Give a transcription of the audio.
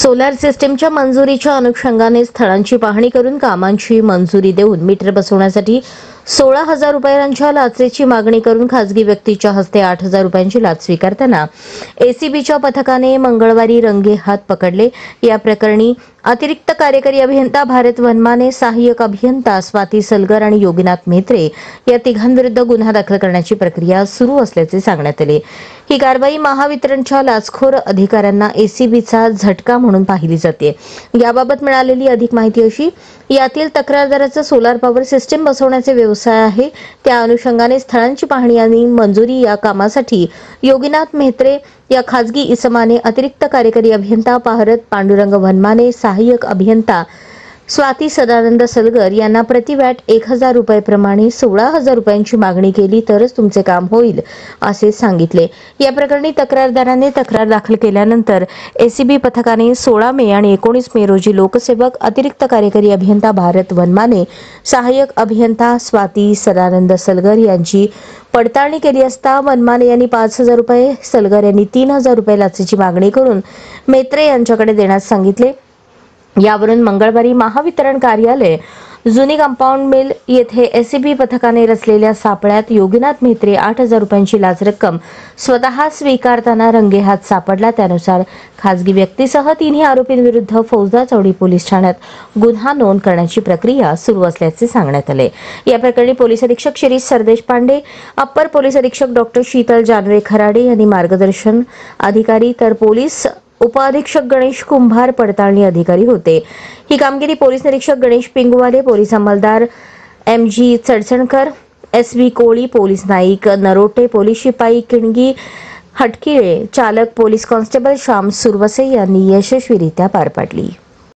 Solar सिस्टीमच्या मंजुरीच्या अनुषंगाने स्थळांची पाहणी करून कामांची मंजुरी देऊन मीटर बसवण्यासाठी 16,000 रुपयांच्या लाचेची मागणी करून खासगी व्यक्तीच्या हस्ते 8,000 रुपयांची लाच स्वीकारताना एसीबीच्या पथकाने मंगळवारी रंगेहात पकडले। या प्रकरणी अतिरिक्त कार्यकारी अभियंता भारत वनमाने, सहाय्यक अभियंता स्वाती सलगर आणि योगीनाथ मेहत्रे या तिघांविरुद्ध गुन्हा दाखल करण्याची प्रक्रिया सुरू असल्याचे सांगण्यात आले। ही कारवाई महावितरणच्या लाचखोर अधिकाऱ्यांना एसीबीचा झटका म्हणून पाहिली जाते। याबाबत मिळालेली अधिक माहिती अशी, यातील तक्रारदाराचा सोलार पॉवर सिस्टीम बसवण्याचे व्यवसाय आहे। त्या अनुषंगाने स्थळांची पाहणी आणि मंजुरी या कामासाठी योगीनाथ मेहत्रे या खासगी इसमाने अतिरिक्त कार्यकारी अभियंता भारत पांडुरंग वनमाने, सहाय्यक अभियंता स्वाती सदानंद सलगर यांना प्रतिवॅट 1,000 रुपये प्रमाणे 16,000 रुपयांची मागणी केली तरच तुमचे काम होईल असे सांगितले। या प्रकरणी तक्रारदाराने तक्रार दाखल केल्यानंतर एसीबी पथकाने 16 मे आणि 19 मे रोजी लोकसेवक अतिरिक्त कार्यकारी अभियंता भारत वनमाने, सहाय्यक अभियंता स्वाती सदानंद सलगर यांची पडताळणी केली असता वनमाने यांनी 5,000 रुपये, सलगर यांनी 3,000 रुपये लाचेची मागणी करून मेत्रे यांच्याकडे देण्यास सांगितले। यावरून मंगळवारी महावितरण कार्यालय जुनी कंपाऊंड मिल येथे एसीबी पथकाने रचलेल्या सापळ्यात योगीनाथ मेहत्रे 8,000 रुपयांची लाच रक्कम स्वतः स्वीकारताना रंगेहात सापडला। त्यानुसार खासगी व्यक्तीसह तिन्ही आरोपींविरुद्ध फौजदार चौडी पोलीस ठाण्यात गुन्हा नोंद करण्याची प्रक्रिया सुरू असल्याचे सांगण्यात आले। या प्रकरणी पोलीस अधीक्षक शिरीष सरदेश पांडे, अप्पर पोलीस अधीक्षक डॉक्टर शीतल जानवे खराडे यांनी मार्गदर्शन अधिकारी तर पोलीस उपअधीक्षक गणेश कुंभार पडताळणी अधिकारी होते। ही कामगिरी पोलीस निरीक्षक Ganesh पिंगुवाले, police अंमलदार MG Chadchankar, SV कोळी, पोलीस नाईक नरोटे, पोलीस शिपाई किणगी हटकिळे, चालक पोलीस कॉन्स्टेबल श्याम सुरवसे यांनी यशस्वीरित्या पार पाडली।